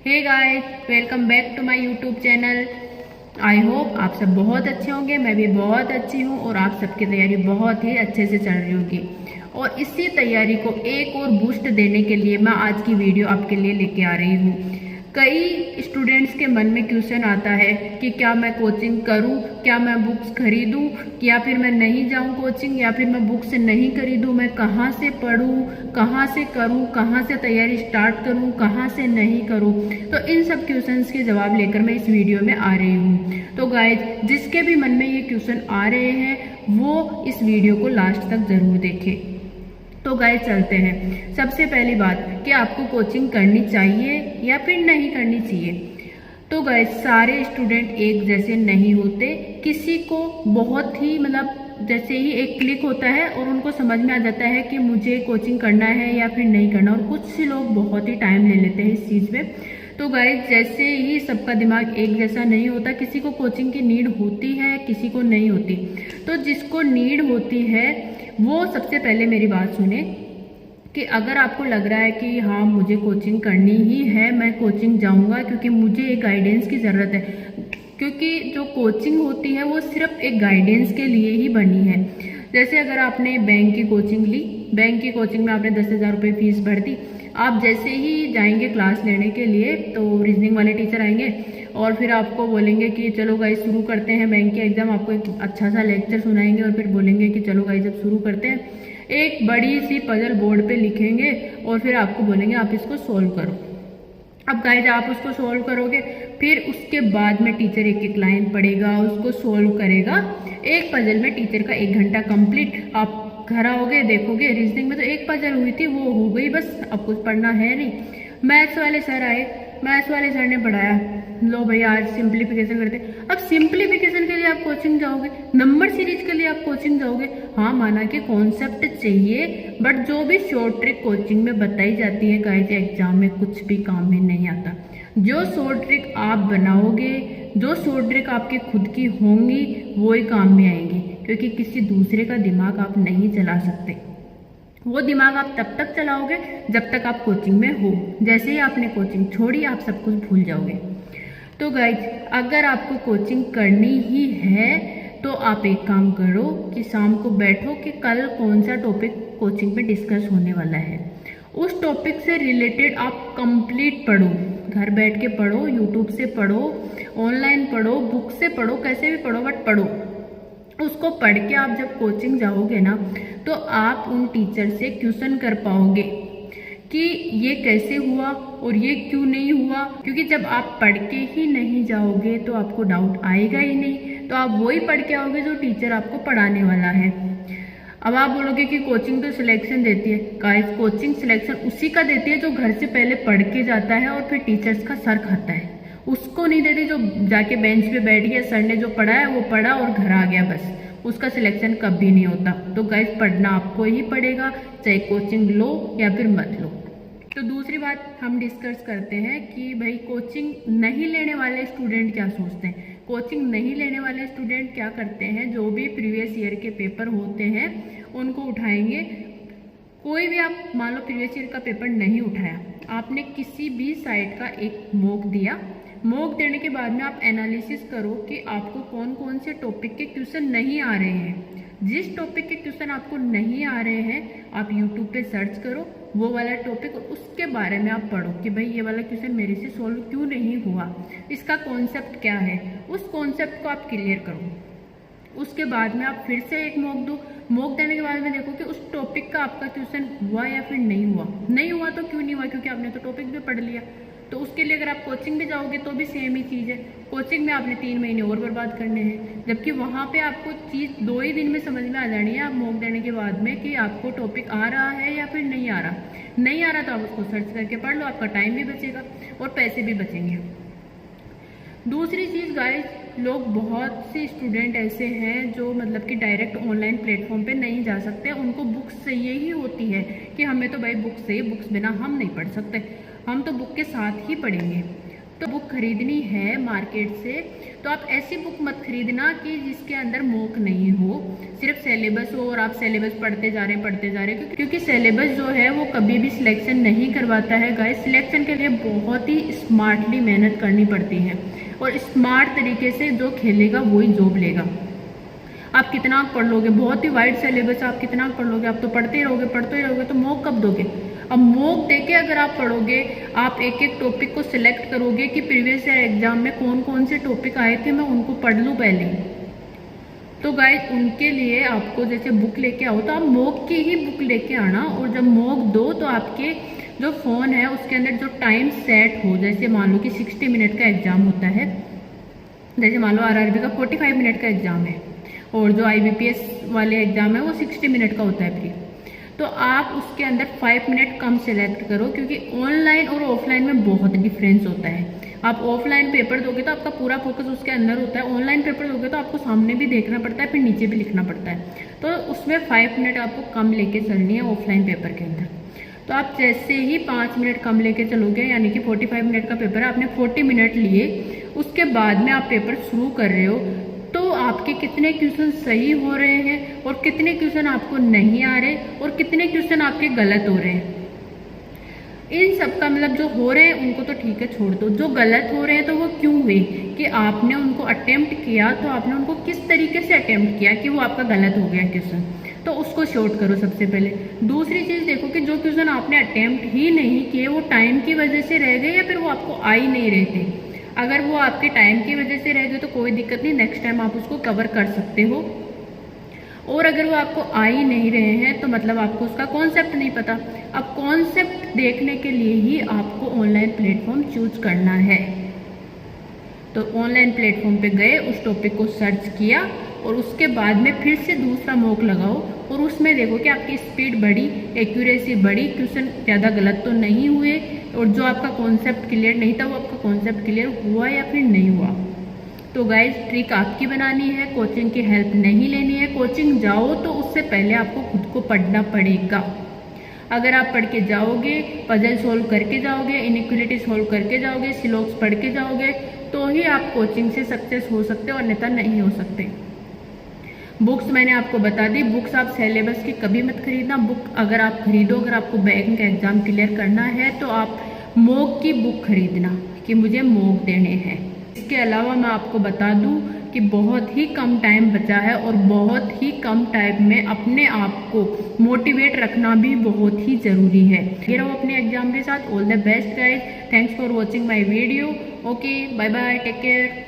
Hey guys, welcome back to my YouTube channel. I hope आप सब बहुत अच्छे होंगे। मैं भी बहुत अच्छी हूँ और आप सबकी तैयारी बहुत ही अच्छे से चल रही होगी। और इसी तैयारी को एक और बूस्ट देने के लिए मैं आज की वीडियो आपके लिए लेके आ रही हूँ। कई स्टूडेंट्स के मन में क्वेश्चन आता है कि क्या मैं कोचिंग करूं, क्या मैं बुक्स खरीदूं, या फिर मैं नहीं जाऊं कोचिंग, या फिर मैं बुक्स नहीं खरीदूं, मैं कहां से पढूं, कहां से करूं, कहां से तैयारी स्टार्ट करूं, कहां से नहीं करूं। तो इन सब क्वेश्चंस के जवाब लेकर मैं इस वीडियो में आ रही हूँ। तो गाइज, जिसके भी मन में ये क्वेश्चन आ रहे हैं वो इस वीडियो को लास्ट तक जरूर देखें। तो गाइस चलते हैं। सबसे पहली बात कि आपको कोचिंग करनी चाहिए या फिर नहीं करनी चाहिए। तो गाइस, सारे स्टूडेंट एक जैसे नहीं होते। किसी को बहुत ही जैसे ही एक क्लिक होता है और उनको समझ में आ जाता है कि मुझे कोचिंग करना है या फिर नहीं करना, और कुछ से लोग बहुत ही टाइम ले लेते हैं इस चीज़ में। तो गाइस, जैसे ही सबका दिमाग एक जैसा नहीं होता, किसी को कोचिंग की नीड होती है, किसी को नहीं होती। तो जिसको नीड होती है वो सबसे पहले मेरी बात सुने कि अगर आपको लग रहा है कि हाँ मुझे कोचिंग करनी ही है, मैं कोचिंग जाऊँगा क्योंकि मुझे एक गाइडेंस की ज़रूरत है। क्योंकि जो कोचिंग होती है वो सिर्फ एक गाइडेंस के लिए ही बनी है। जैसे अगर आपने बैंक की कोचिंग ली, बैंक की कोचिंग में आपने 10,000 रुपये फीस भर दी। आप जैसे ही जाएंगे क्लास लेने के लिए तो रीजनिंग वाले टीचर आएंगे और फिर आपको बोलेंगे कि चलो गाइस शुरू करते हैं बैंक के एग्जाम। आपको एक अच्छा सा लेक्चर सुनाएंगे और फिर बोलेंगे कि चलो गाइस अब शुरू करते हैं। एक बड़ी सी पजल बोर्ड पे लिखेंगे और फिर आपको बोलेंगे आप इसको सोल्व करो। अब गाइस आप उसको सोल्व करोगे, फिर उसके बाद में टीचर एक एक लाइन पढ़ेगा, उसको सोल्व करेगा। एक पजल में टीचर का 1 घंटा कंप्लीट। आप घर आओगे, देखोगे रीजनिंग में तो एक पजल हुई थी, वो हो गई बस, अब कुछ पढ़ना है नहीं। मैथ्स वाले सर आए, मैथ्स वाले सर ने पढ़ाया, लो भैया आज सिंप्लीफिकेशन करते हैं। अब सिंप्लीफिकेशन के लिए आप कोचिंग जाओगे, नंबर सीरीज के लिए आप कोचिंग जाओगे। हाँ, माना कि कॉन्सेप्ट चाहिए, बट जो भी शॉर्ट ट्रिक कोचिंग में बताई जाती है गाइस, एग्जाम में कुछ भी काम में नहीं आता। जो शॉर्ट ट्रिक आप बनाओगे, जो शॉर्ट ट्रिक आपकी खुद की होंगी, वो ही काम में आएंगी। क्योंकि किसी दूसरे का दिमाग आप नहीं चला सकते। वो दिमाग आप तब तक चलाओगे जब तक आप कोचिंग में हो। जैसे ही आपने कोचिंग छोड़ी, आप सब कुछ भूल जाओगे। तो गाइज, अगर आपको कोचिंग करनी ही है तो आप एक काम करो कि शाम को बैठो कि कल कौन सा टॉपिक कोचिंग में डिस्कस होने वाला है। उस टॉपिक से रिलेटेड आप कंप्लीट पढ़ो, घर बैठ के पढ़ो, यूट्यूब से पढ़ो, ऑनलाइन पढ़ो, बुक से पढ़ो, कैसे भी पढ़ो बट पढ़ो। उसको पढ़ के आप जब कोचिंग जाओगे ना तो आप उन टीचर से क्वेश्चन कर पाओगे कि ये कैसे हुआ और ये क्यों नहीं हुआ। क्योंकि जब आप पढ़ के ही नहीं जाओगे तो आपको डाउट आएगा ही नहीं। तो आप वही पढ़ के आओगे जो टीचर आपको पढ़ाने वाला है। अब आप बोलोगे कि कोचिंग तो सिलेक्शन देती है। गाइस, कोचिंग सिलेक्शन उसी का देती है जो घर से पहले पढ़ के जाता है और फिर टीचर्स का सर खाता है। उसको नहीं देती जो जाके बेंच पे बैठ गया, सर ने जो पढ़ाया वो पढ़ा और घर आ गया बस। उसका सिलेक्शन कभी नहीं होता। तो गाइस, पढ़ना आपको ही पड़ेगा, चाहे कोचिंग लो या फिर मत लो। तो दूसरी बात हम डिस्कस करते हैं कि भाई कोचिंग नहीं लेने वाले स्टूडेंट क्या सोचते हैं। कोचिंग नहीं लेने वाले स्टूडेंट क्या करते हैं, जो भी प्रीवियस ईयर के पेपर होते हैं उनको उठाएंगे। कोई भी आप मान लो प्रीवियस ईयर का पेपर नहीं उठाया, आपने किसी भी साइट का एक मॉक दिया। मॉक देने के बाद में आप एनालिसिस करो कि आपको कौन कौन से टॉपिक के क्वेश्चन नहीं आ रहे हैं। जिस टॉपिक के क्वेश्चन आपको नहीं आ रहे हैं, आप यूट्यूब पे सर्च करो वो वाला टॉपिक और उसके बारे में आप पढ़ो कि भाई ये वाला क्वेश्चन मेरे से सॉल्व क्यों नहीं हुआ, इसका कॉन्सेप्ट क्या है। उस कॉन्सेप्ट को आप क्लियर करो। उसके बाद में आप फिर से एक मॉक दो। मॉक देने के बाद में देखो कि उस टॉपिक का आपका क्वेश्चन हुआ या फिर नहीं हुआ। नहीं हुआ तो क्यों नहीं हुआ, क्योंकि आपने तो टॉपिक भी पढ़ लिया। तो उसके लिए अगर आप कोचिंग भी जाओगे तो भी सेम ही चीज़ है। कोचिंग में आपने 3 महीने और बर्बाद करने हैं, जबकि वहाँ पे आपको चीज़ 2 ही दिन में समझ में आ जानी है। आप मॉक देने के बाद में कि आपको टॉपिक आ रहा है या फिर नहीं आ रहा। नहीं आ रहा तो आप उसको सर्च करके पढ़ लो, आपका टाइम भी बचेगा और पैसे भी बचेंगे। दूसरी चीज़ गाइस, लोग बहुत से स्टूडेंट ऐसे हैं जो कि डायरेक्ट ऑनलाइन प्लेटफॉर्म पे नहीं जा सकते। उनको बुक्स चाहिए ही होती है कि हमें तो भाई बुक्स चाहिए, बुक्स बिना हम नहीं पढ़ सकते, हम तो बुक के साथ ही पढ़ेंगे। तो बुक खरीदनी है मार्केट से तो आप ऐसी बुक मत खरीदना कि जिसके अंदर मॉक नहीं हो, सिर्फ सिलेबस हो और आप सिलेबस पढ़ते जा रहे हैं, क्योंकि सिलेबस जो है वो कभी भी सिलेक्शन नहीं करवाता है गाइस। सिलेक्शन के लिए बहुत ही स्मार्टली मेहनत करनी पड़ती है और स्मार्ट तरीके से जो खेलेगा वही जॉब लेगा। आप कितना पढ़ लोगे, बहुत ही वाइड सिलेबस, आप कितना पढ़ लोगे, आप तो पढ़ते ही रहोगे तो मॉक कब दोगे। अब मॉक देके अगर आप पढ़ोगे, आप एक एक टॉपिक को सिलेक्ट करोगे कि प्रीवियस ईयर एग्जाम में कौन कौन से टॉपिक आए थे, मैं उनको पढ़ लूँ पहले। तो गाइस उनके लिए आपको जैसे बुक लेके आओ तो आप मॉक की ही बुक लेके आना, और जब मॉक दो तो आपके जो फ़ोन है उसके अंदर जो टाइम सेट हो, जैसे मान लो कि 60 मिनट का एग्ज़ाम होता है, जैसे मान लो RRB का 45 मिनट का एग्ज़ाम है और जो IBPS वाले एग्ज़ाम है वो 60 मिनट का होता है प्री, तो आप उसके अंदर 5 मिनट कम सेलेक्ट करो, क्योंकि ऑनलाइन और ऑफलाइन में बहुत डिफरेंस होता है। आप ऑफलाइन पेपर दोगे तो आपका पूरा फोकस उसके अंदर होता है, ऑनलाइन पेपर दोगे तो आपको सामने भी देखना पड़ता है, फिर नीचे भी लिखना पड़ता है, तो उसमें 5 मिनट आपको कम लेके चलनी है ऑफलाइन पेपर के अंदर। तो आप जैसे ही 5 मिनट कम लेके चलोगे, यानी कि 45 मिनट का पेपर है, आपने 40 मिनट लिए, उसके बाद में आप पेपर शुरू कर रहे हो, तो आपके कितने क्वेश्चन सही हो रहे हैं और कितने क्वेश्चन आपको नहीं आ रहे और कितने क्वेश्चन आपके गलत हो रहे हैं, इन सब का मतलब जो हो रहे हैं उनको तो ठीक है छोड़ दो, जो गलत हो रहे हैं तो वो क्यों हुए, कि आपने उनको अटेम्प्ट किया तो आपने उनको किस तरीके से अटेम्प्ट किया कि वो आपका गलत हो गया क्वेश्चन, तो उसको शॉर्ट करो सबसे पहले। दूसरी चीज़ देखो कि जो क्वेश्चन आपने अटेम्प्ट ही नहीं किए वो टाइम की वजह से रह गए या फिर वो आपको आ ही नहीं रहे थे। अगर वो आपके टाइम की वजह से रह गए तो कोई दिक्कत नहीं, नेक्स्ट टाइम आप उसको कवर कर सकते हो, और अगर वो आपको आ ही नहीं रहे हैं तो मतलब आपको उसका कॉन्सेप्ट नहीं पता। अब कॉन्सेप्ट देखने के लिए ही आपको ऑनलाइन प्लेटफॉर्म चूज करना है, तो ऑनलाइन प्लेटफॉर्म पे गए, उस टॉपिक को सर्च किया और उसके बाद में फिर से दूसरा मॉक लगाओ और उसमें देखो कि आपकी स्पीड बढ़ी, एक्यूरेसी बढ़ी, क्वेश्चन ज़्यादा गलत तो नहीं हुए, और जो आपका कॉन्सेप्ट क्लियर नहीं था वो आपका कॉन्सेप्ट क्लियर हुआ या फिर नहीं हुआ। तो गाइस ट्रिक आपकी बनानी है, कोचिंग की हेल्प नहीं लेनी है। कोचिंग जाओ तो उससे पहले आपको खुद को पढ़ना पड़ेगा। अगर आप पढ़ के जाओगे, पजल सोल्व करके जाओगे, इनइक्वालिटी सोल्व करके जाओगे, सिलोक्स पढ़ के जाओगे, तो ही आप कोचिंग से सक्सेस हो सकते हो, अन्यथा नहीं हो सकते। बुक्स मैंने आपको बता दी, बुक्स आप सिलेबस की कभी मत खरीदना। बुक अगर आप खरीदो, अगर आपको बैंक का एग्जाम क्लियर करना है तो आप मॉक की बुक खरीदना कि मुझे मॉक देने हैं। इसके अलावा मैं आपको बता दूं कि बहुत ही कम टाइम बचा है और बहुत ही कम टाइम में अपने आप को मोटिवेट रखना भी बहुत ही ज़रूरी है। ये रहो अपने एग्जाम के साथ। All the best guys, thanks for watching my video. Okay, bye bye, take care.